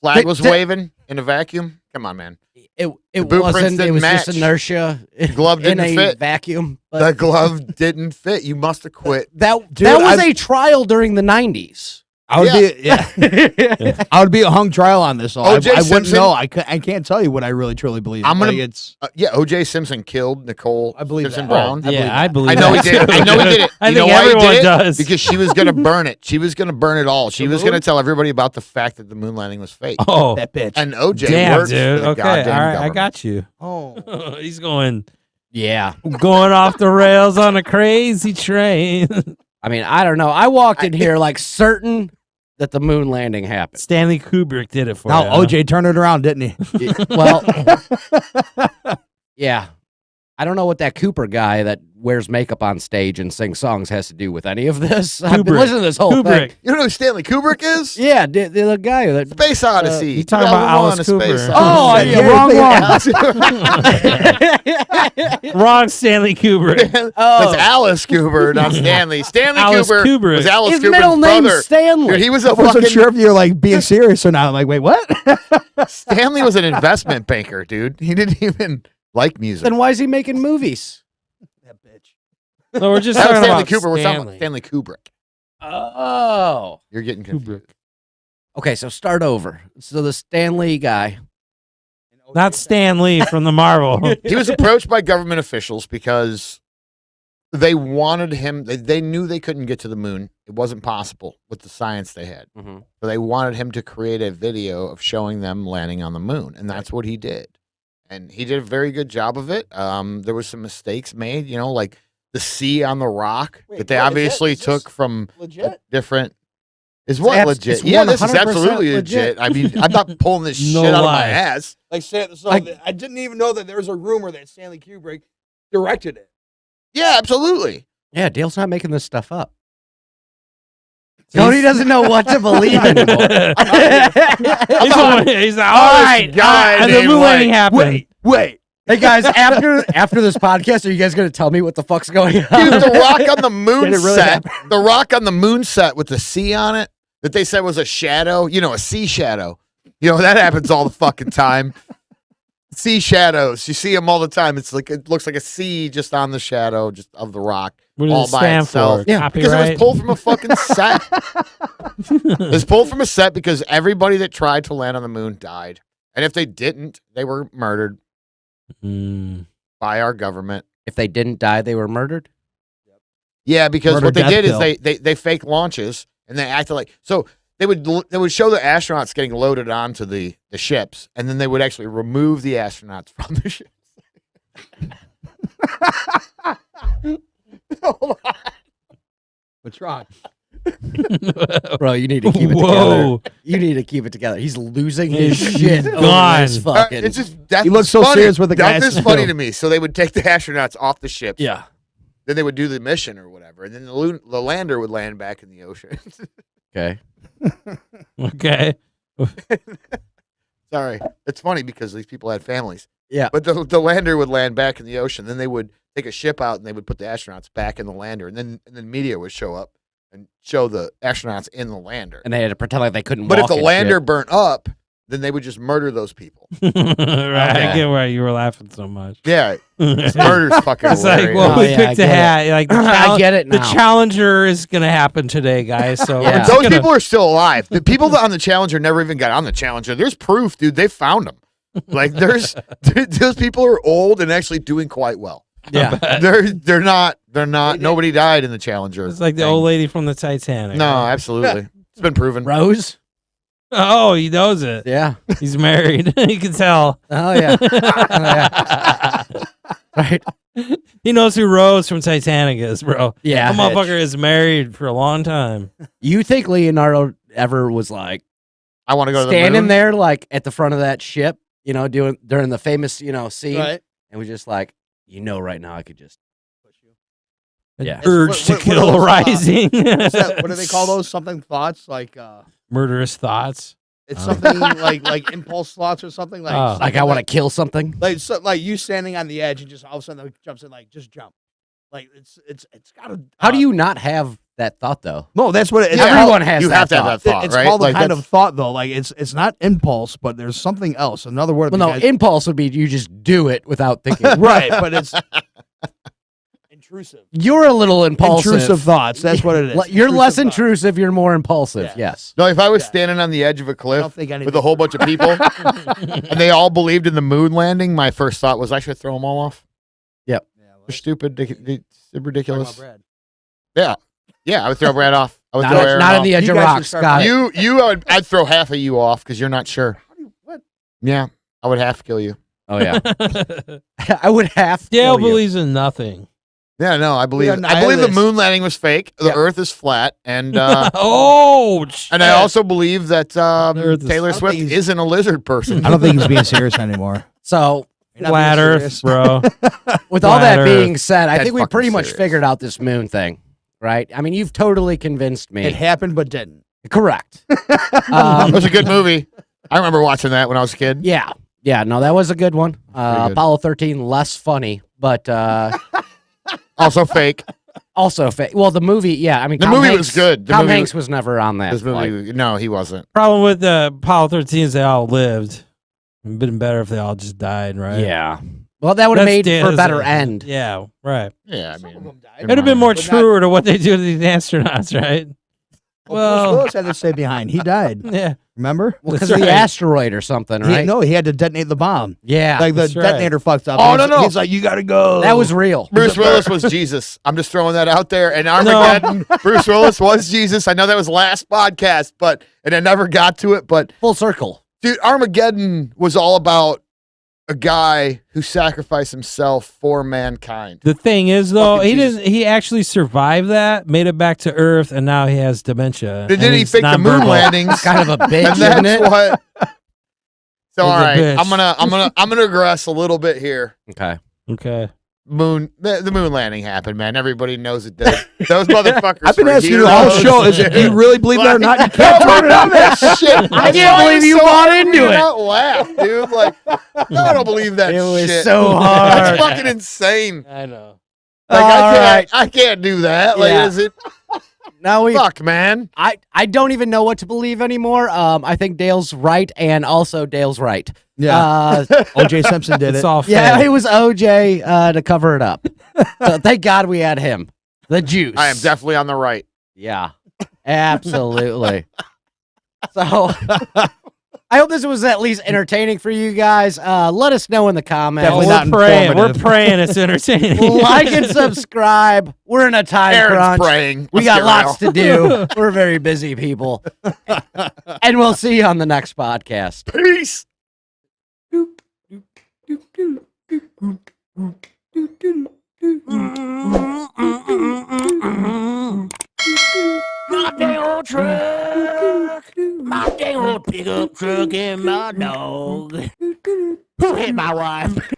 [SPEAKER 2] Flag was
[SPEAKER 1] Th-
[SPEAKER 2] waving in a vacuum. Come on, man.
[SPEAKER 1] it
[SPEAKER 2] blueprints
[SPEAKER 1] wasn't. It
[SPEAKER 2] didn't
[SPEAKER 1] was
[SPEAKER 2] match.
[SPEAKER 1] just inertia.
[SPEAKER 2] glove
[SPEAKER 1] in
[SPEAKER 2] didn't
[SPEAKER 1] a
[SPEAKER 2] fit.
[SPEAKER 1] vacuum.
[SPEAKER 2] The
[SPEAKER 1] But
[SPEAKER 2] glove didn't fit. You must have quit.
[SPEAKER 1] that
[SPEAKER 4] Dude,
[SPEAKER 1] was
[SPEAKER 4] I-
[SPEAKER 1] a trial during the 90s.
[SPEAKER 4] I would
[SPEAKER 2] Yeah.
[SPEAKER 4] be I would be a hung trial on this. So I
[SPEAKER 2] O.J.
[SPEAKER 4] wouldn't
[SPEAKER 2] Simpson?
[SPEAKER 4] know. I can't tell you what I really truly believe.
[SPEAKER 2] I'm gonna-
[SPEAKER 4] Like, it's
[SPEAKER 2] Yeah, O.J. Simpson killed Nicole
[SPEAKER 4] I believe
[SPEAKER 2] Simpson
[SPEAKER 4] that.
[SPEAKER 2] Brown.
[SPEAKER 4] I believe
[SPEAKER 3] yeah, I
[SPEAKER 4] that.
[SPEAKER 3] believe.
[SPEAKER 2] I know he
[SPEAKER 3] that
[SPEAKER 2] did.
[SPEAKER 3] too.
[SPEAKER 2] I know he did it.
[SPEAKER 3] I
[SPEAKER 2] You
[SPEAKER 3] think
[SPEAKER 2] know why he
[SPEAKER 3] everyone
[SPEAKER 2] did it?
[SPEAKER 3] does
[SPEAKER 2] Because she was going to burn it. She was going to burn it all. She was going to tell everybody about the fact that the moon landing was fake.
[SPEAKER 3] Oh,
[SPEAKER 4] that bitch.
[SPEAKER 2] And OJ
[SPEAKER 3] damn,
[SPEAKER 2] works
[SPEAKER 3] dude.
[SPEAKER 2] for the
[SPEAKER 3] Okay, all
[SPEAKER 2] goddamn
[SPEAKER 3] right, I
[SPEAKER 2] government.
[SPEAKER 3] got you.
[SPEAKER 4] Oh,
[SPEAKER 3] He's going
[SPEAKER 1] Yeah.
[SPEAKER 3] off the rails on a crazy train.
[SPEAKER 1] I mean, I don't know. I walked in here like certain that the moon landing happened.
[SPEAKER 3] Stanley Kubrick did it for
[SPEAKER 4] now
[SPEAKER 3] you.
[SPEAKER 4] OJ turned it around, didn't he?
[SPEAKER 1] Well, yeah. I don't know what that Cooper guy that wears makeup on stage and sings songs has to do with any of this. I've been
[SPEAKER 3] Kubrick.
[SPEAKER 1] listening to this whole thing.
[SPEAKER 3] Kubrick.
[SPEAKER 2] You don't know who Stanley Kubrick is?
[SPEAKER 1] Yeah, the guy that.
[SPEAKER 2] Space Odyssey.
[SPEAKER 3] you talking about
[SPEAKER 2] 2001,
[SPEAKER 3] Alice
[SPEAKER 2] A Space
[SPEAKER 3] Cooper.
[SPEAKER 1] Oh,
[SPEAKER 2] Odyssey.
[SPEAKER 1] yeah, wrong one.
[SPEAKER 3] Wrong Stanley Kubrick.
[SPEAKER 2] That's Alice Cooper, not Stanley. Stanley
[SPEAKER 3] Alice
[SPEAKER 2] Cooper
[SPEAKER 3] Kubrick.
[SPEAKER 2] was Alice
[SPEAKER 1] His
[SPEAKER 2] Cooper's
[SPEAKER 1] middle name's
[SPEAKER 2] brother.
[SPEAKER 1] Stanley.
[SPEAKER 2] Dude, he was a
[SPEAKER 4] I wasn't
[SPEAKER 2] fucking
[SPEAKER 4] sure if you're like being serious or not. I'm like, wait, what?
[SPEAKER 2] Stanley was an investment banker, dude. He didn't even like music.
[SPEAKER 1] Then why is he making movies?
[SPEAKER 4] That bitch.
[SPEAKER 3] No, we're just
[SPEAKER 2] That was
[SPEAKER 3] talking
[SPEAKER 2] Stanley
[SPEAKER 3] about
[SPEAKER 2] Cooper. We're talking about
[SPEAKER 3] Stanley.
[SPEAKER 2] Stanley Kubrick.
[SPEAKER 1] Oh.
[SPEAKER 2] You're getting confused.
[SPEAKER 1] Okay, so start over. So the Stanley guy.
[SPEAKER 3] Not Stan Lee from the Marvel.
[SPEAKER 2] He was approached by government officials because they wanted him. They knew they couldn't get to the moon. It wasn't possible with the science they had.
[SPEAKER 1] Mm-hmm.
[SPEAKER 2] But they wanted him to create a video of showing them landing on the moon, and that's what he did. And he did a very good job of it. There was some mistakes made, like the C on the rock
[SPEAKER 4] Wait,
[SPEAKER 2] that they
[SPEAKER 4] what is
[SPEAKER 2] obviously
[SPEAKER 4] is this
[SPEAKER 2] took from a
[SPEAKER 4] legit?
[SPEAKER 2] different. Is what
[SPEAKER 1] abs-
[SPEAKER 2] legit?
[SPEAKER 1] it's
[SPEAKER 2] Yeah, this is
[SPEAKER 1] 100%
[SPEAKER 2] absolutely
[SPEAKER 1] legit.
[SPEAKER 2] legit. I mean, I'm not pulling this
[SPEAKER 3] No
[SPEAKER 2] shit out of
[SPEAKER 3] lie.
[SPEAKER 2] my ass.
[SPEAKER 4] Like, so
[SPEAKER 1] Like-
[SPEAKER 4] I didn't even know that there was a rumor that Stanley Kubrick directed it.
[SPEAKER 2] Yeah, absolutely.
[SPEAKER 1] Yeah, Dale's not making this stuff up. Tony doesn't know what to believe anymore.
[SPEAKER 3] He's like, all
[SPEAKER 2] this
[SPEAKER 3] right,
[SPEAKER 2] guy
[SPEAKER 3] and the
[SPEAKER 2] named,
[SPEAKER 3] moon
[SPEAKER 2] like,
[SPEAKER 3] landing happened.
[SPEAKER 4] Wait.
[SPEAKER 1] Hey guys, after this podcast, are you guys going to tell me what the fuck's going on?
[SPEAKER 2] Dude, the rock on the moon
[SPEAKER 4] Did it really
[SPEAKER 2] set, the rock on the moon set with the C on it that they said was a shadow, a sea shadow. That happens all the fucking time. Sea shadows, you see them all the time. It's like it looks like a sea just on the shadow, just of the rock,
[SPEAKER 3] What
[SPEAKER 2] all
[SPEAKER 3] does it
[SPEAKER 2] by
[SPEAKER 3] stand
[SPEAKER 2] itself.
[SPEAKER 3] for?
[SPEAKER 1] Yeah,
[SPEAKER 2] Because it was
[SPEAKER 3] Copyright?
[SPEAKER 2] pulled from a fucking set. It was pulled from a set because everybody that tried to land on the moon died, and if they didn't, they were murdered
[SPEAKER 3] Mm.
[SPEAKER 2] by our government.
[SPEAKER 1] If they didn't die, they were murdered.
[SPEAKER 2] Yeah, because
[SPEAKER 4] Murder,
[SPEAKER 2] what they
[SPEAKER 4] death
[SPEAKER 2] did is
[SPEAKER 4] pill.
[SPEAKER 2] they fake launches and they acted like so they would show the astronauts getting loaded onto the ships, and then they would actually remove the astronauts from the ships.
[SPEAKER 4] What's wrong?
[SPEAKER 1] Bro, you need to keep it together.
[SPEAKER 3] Whoa.
[SPEAKER 1] You need to keep it together. He's losing his
[SPEAKER 3] He's
[SPEAKER 1] shit
[SPEAKER 3] gone.
[SPEAKER 1] over this fucking.
[SPEAKER 2] It's just death
[SPEAKER 4] He looks
[SPEAKER 2] is
[SPEAKER 4] so
[SPEAKER 2] funny.
[SPEAKER 4] serious with the
[SPEAKER 2] Death
[SPEAKER 4] guys.
[SPEAKER 2] is funny to me. So they would take the astronauts off the ships.
[SPEAKER 3] Yeah.
[SPEAKER 2] Then they would do the mission or whatever, and then the lander would land back in the ocean.
[SPEAKER 1] okay.
[SPEAKER 3] Okay.
[SPEAKER 2] Sorry, it's funny because these people had families.
[SPEAKER 1] Yeah.
[SPEAKER 2] But the lander would land back in the ocean. Then they would take a ship out and they would put the astronauts back in the lander, and then media would show up and show the astronauts in the lander.
[SPEAKER 1] And they had to pretend like they couldn't
[SPEAKER 2] But if
[SPEAKER 1] walk
[SPEAKER 2] the
[SPEAKER 1] and
[SPEAKER 2] lander
[SPEAKER 1] shit.
[SPEAKER 2] burnt up, then they would just murder those people.
[SPEAKER 3] Right. I
[SPEAKER 1] Okay.
[SPEAKER 3] get why you were laughing so much.
[SPEAKER 2] Yeah,
[SPEAKER 3] it's
[SPEAKER 2] murder's fucking
[SPEAKER 3] like,
[SPEAKER 2] hilarious.
[SPEAKER 3] well,
[SPEAKER 1] Oh,
[SPEAKER 3] we
[SPEAKER 1] yeah, I
[SPEAKER 3] picked a
[SPEAKER 1] get it.
[SPEAKER 3] hat. Like the
[SPEAKER 1] I get it
[SPEAKER 3] The
[SPEAKER 1] now.
[SPEAKER 3] Challenger is gonna happen today, guys. So
[SPEAKER 1] Yeah.
[SPEAKER 3] we're just
[SPEAKER 2] Those
[SPEAKER 3] gonna-
[SPEAKER 2] people are still alive. The people that on the Challenger never even got on the Challenger. There's proof, dude. They found them. Like those people are old and actually doing quite well.
[SPEAKER 1] Yeah.
[SPEAKER 2] They're not. Nobody died in the Challenger.
[SPEAKER 3] It's like the
[SPEAKER 2] thing.
[SPEAKER 3] old lady from the Titanic.
[SPEAKER 2] No,
[SPEAKER 3] right?
[SPEAKER 2] absolutely. It's been proven.
[SPEAKER 1] Rose?
[SPEAKER 3] Oh, he knows it.
[SPEAKER 1] Yeah.
[SPEAKER 3] He's married. You can tell.
[SPEAKER 1] Oh, yeah. Oh, yeah. Right.
[SPEAKER 3] He knows who Rose from Titanic is, bro.
[SPEAKER 1] Yeah.
[SPEAKER 3] The motherfucker is married for a long time.
[SPEAKER 1] You think Leonardo ever was like
[SPEAKER 2] I want to go to the
[SPEAKER 1] standing
[SPEAKER 2] moon.
[SPEAKER 1] there, like at the front of that ship, doing during the famous, scene,
[SPEAKER 4] Right.
[SPEAKER 1] and was just like, right now I could just.
[SPEAKER 3] An
[SPEAKER 1] Yeah.
[SPEAKER 3] urge
[SPEAKER 4] What-
[SPEAKER 3] to
[SPEAKER 4] what are
[SPEAKER 3] kill
[SPEAKER 4] those,
[SPEAKER 3] rising.
[SPEAKER 4] What do they call those? Something thoughts? Like
[SPEAKER 3] Murderous thoughts.
[SPEAKER 4] it's
[SPEAKER 3] Oh.
[SPEAKER 4] something like impulse thoughts or something like.
[SPEAKER 3] Oh.
[SPEAKER 1] Like
[SPEAKER 4] something
[SPEAKER 1] I want to
[SPEAKER 4] that-
[SPEAKER 1] kill something.
[SPEAKER 4] like you standing on the edge and just all of a sudden it jumps in like just jump. Like it's gotta.
[SPEAKER 1] How do you not have that thought though?
[SPEAKER 4] No, that's what it is.
[SPEAKER 2] Yeah,
[SPEAKER 1] Everyone has
[SPEAKER 2] You
[SPEAKER 1] that
[SPEAKER 2] have to have
[SPEAKER 1] thought.
[SPEAKER 2] that thought,
[SPEAKER 4] It's
[SPEAKER 2] right?
[SPEAKER 4] called
[SPEAKER 2] Like
[SPEAKER 4] a kind
[SPEAKER 2] that's-
[SPEAKER 4] of thought though. Like it's not impulse, but there's something else. Another word.
[SPEAKER 1] Well, no,
[SPEAKER 4] because-
[SPEAKER 1] impulse would be you just do it without thinking.
[SPEAKER 4] right, but it's intrusive.
[SPEAKER 1] You're a little impulsive.
[SPEAKER 4] Intrusive thoughts. That's what it is.
[SPEAKER 1] You're less
[SPEAKER 4] thoughts.
[SPEAKER 1] intrusive. You're more impulsive.
[SPEAKER 4] Yeah.
[SPEAKER 1] Yes.
[SPEAKER 2] No, if I was
[SPEAKER 4] Yeah.
[SPEAKER 2] standing on the edge of a
[SPEAKER 4] I
[SPEAKER 2] cliff
[SPEAKER 4] don't think anything.
[SPEAKER 2] with a whole bunch of people and they all believed in the moon landing, my first thought was I should throw them all off.
[SPEAKER 4] Yeah,
[SPEAKER 2] They're stupid, ridiculous.
[SPEAKER 4] Brad.
[SPEAKER 2] Yeah, I would throw Brad off. I would
[SPEAKER 1] Not,
[SPEAKER 2] throw
[SPEAKER 1] at-
[SPEAKER 2] Aaron
[SPEAKER 1] not
[SPEAKER 2] off.
[SPEAKER 1] on the edge
[SPEAKER 4] You
[SPEAKER 1] of
[SPEAKER 4] guys should
[SPEAKER 1] rocks.
[SPEAKER 4] start-
[SPEAKER 1] Got it.
[SPEAKER 2] I'd throw half of you off because you're not sure.
[SPEAKER 4] What?
[SPEAKER 2] Yeah, I would half kill you.
[SPEAKER 1] Oh yeah. I would have.
[SPEAKER 3] Dale
[SPEAKER 1] kill you.
[SPEAKER 3] believes in nothing.
[SPEAKER 2] Yeah, no, I believe.
[SPEAKER 4] are
[SPEAKER 2] I believe the
[SPEAKER 4] nihilists.
[SPEAKER 2] moon landing was fake. The
[SPEAKER 4] Yeah.
[SPEAKER 2] Earth is flat, and
[SPEAKER 3] Oh,
[SPEAKER 2] and I also believe that
[SPEAKER 3] Earth is-
[SPEAKER 2] Taylor
[SPEAKER 4] I don't
[SPEAKER 2] Swift
[SPEAKER 4] think he's-
[SPEAKER 2] isn't a lizard person.
[SPEAKER 4] I don't think he's being serious anymore.
[SPEAKER 1] So
[SPEAKER 4] You're not
[SPEAKER 3] Flat
[SPEAKER 4] being
[SPEAKER 3] Earth,
[SPEAKER 4] serious.
[SPEAKER 3] bro.
[SPEAKER 1] With all that
[SPEAKER 3] Flat
[SPEAKER 1] being said, I
[SPEAKER 2] That's
[SPEAKER 1] think we
[SPEAKER 2] fucking
[SPEAKER 1] pretty much
[SPEAKER 2] serious.
[SPEAKER 1] figured out this moon thing, right? I mean, you've totally convinced me.
[SPEAKER 4] It happened, but didn't.
[SPEAKER 1] Correct.
[SPEAKER 2] It was a good movie. I remember watching that when I was a kid.
[SPEAKER 1] Yeah. Yeah, no, that was a good one.
[SPEAKER 2] good.
[SPEAKER 1] Apollo 13, less funny, but
[SPEAKER 2] Also fake.
[SPEAKER 1] also, well, the movie, yeah. I mean,
[SPEAKER 2] The
[SPEAKER 1] Tom
[SPEAKER 2] movie
[SPEAKER 1] Hanks,
[SPEAKER 2] was good. The
[SPEAKER 1] Tom
[SPEAKER 2] movie
[SPEAKER 1] Hanks was never on that.
[SPEAKER 2] This
[SPEAKER 1] flight.
[SPEAKER 2] movie, no, he wasn't.
[SPEAKER 3] Problem with the Apollo 13 is they all lived. It'd been better if they all just died, right?
[SPEAKER 1] Yeah. Well, that would have
[SPEAKER 3] That's
[SPEAKER 1] made for a
[SPEAKER 3] Dan's-
[SPEAKER 1] better end.
[SPEAKER 3] Yeah, right.
[SPEAKER 2] Yeah, I
[SPEAKER 4] Some of
[SPEAKER 2] mean,
[SPEAKER 4] them died.
[SPEAKER 3] It'd have been more
[SPEAKER 4] But not-
[SPEAKER 3] truer to what they do to these astronauts, right?
[SPEAKER 4] Well, Bruce
[SPEAKER 3] Well-
[SPEAKER 4] Willis had to stay behind. He died.
[SPEAKER 3] Yeah.
[SPEAKER 4] Remember?
[SPEAKER 1] Well, because
[SPEAKER 3] That's
[SPEAKER 1] of the
[SPEAKER 3] right.
[SPEAKER 1] asteroid or something, right?
[SPEAKER 4] No, he had to detonate the bomb.
[SPEAKER 1] Yeah.
[SPEAKER 4] Like the
[SPEAKER 3] That's right.
[SPEAKER 4] detonator fucked up.
[SPEAKER 2] Oh,
[SPEAKER 4] He's-
[SPEAKER 2] no.
[SPEAKER 4] He's like, you gotta go.
[SPEAKER 1] that was real.
[SPEAKER 2] Bruce Willis was Jesus. I'm just throwing that out there. And Armageddon, Bruce Willis was Jesus. I know that was last podcast, and I never got to it. But
[SPEAKER 1] Full circle.
[SPEAKER 2] dude, Armageddon was all about a guy who sacrificed himself for mankind.
[SPEAKER 3] The thing is, though,
[SPEAKER 2] Fucking Jesus.
[SPEAKER 3] he actually survived that, made it back to Earth, and now he has dementia.
[SPEAKER 2] And
[SPEAKER 3] and
[SPEAKER 2] then he
[SPEAKER 3] he's
[SPEAKER 2] faked the moon
[SPEAKER 3] nonverbal.
[SPEAKER 2] landings.
[SPEAKER 1] Kind of a bitch,
[SPEAKER 2] and
[SPEAKER 1] isn't
[SPEAKER 2] that's
[SPEAKER 1] it?
[SPEAKER 2] what. So
[SPEAKER 3] He's
[SPEAKER 2] all
[SPEAKER 3] a
[SPEAKER 2] right,
[SPEAKER 3] bitch.
[SPEAKER 2] I'm gonna regress a little bit here.
[SPEAKER 1] Okay.
[SPEAKER 3] Okay.
[SPEAKER 2] The moon landing happened, man. Everybody knows it did. Those motherfuckers.
[SPEAKER 4] I've been
[SPEAKER 2] for
[SPEAKER 4] asking you all
[SPEAKER 2] heroes.
[SPEAKER 4] show. Is it, do you really believe that or not? You can't turn it on
[SPEAKER 2] that shit.
[SPEAKER 1] I can't believe you bought into it.
[SPEAKER 2] Not laugh, dude. Like, I don't believe that
[SPEAKER 1] It was
[SPEAKER 2] shit.
[SPEAKER 1] so hard.
[SPEAKER 2] That's fucking insane.
[SPEAKER 3] I know.
[SPEAKER 2] Like,
[SPEAKER 1] All right.
[SPEAKER 2] I can't do that. Like,
[SPEAKER 1] Yeah.
[SPEAKER 2] is it?
[SPEAKER 1] Now we
[SPEAKER 2] Fuck, man.
[SPEAKER 1] I don't even know what to believe anymore. I think Dale's right, and also Dale's right.
[SPEAKER 4] Yeah. O.J. Simpson did
[SPEAKER 3] It's
[SPEAKER 4] it.
[SPEAKER 3] all
[SPEAKER 1] Yeah,
[SPEAKER 3] fake.
[SPEAKER 1] it was OJ to cover it up. So thank God we had him. The juice.
[SPEAKER 2] I am definitely on the right.
[SPEAKER 1] Yeah, absolutely. So I hope this was at least entertaining for you guys. Let us know in the comments.
[SPEAKER 4] Definitely
[SPEAKER 3] We're
[SPEAKER 4] not
[SPEAKER 3] praying. We're
[SPEAKER 4] informative.
[SPEAKER 3] praying it's entertaining.
[SPEAKER 1] Like and subscribe. We're in a time
[SPEAKER 2] Aaron's
[SPEAKER 1] crunch.
[SPEAKER 2] praying.
[SPEAKER 1] We
[SPEAKER 2] Let's
[SPEAKER 1] got
[SPEAKER 2] get
[SPEAKER 1] lots
[SPEAKER 2] real.
[SPEAKER 1] to do. We're very busy people. And we'll see you on the next podcast.
[SPEAKER 2] Peace.
[SPEAKER 5] My dang old truck, my dang old pickup truck, and my dog. Who hit my wife?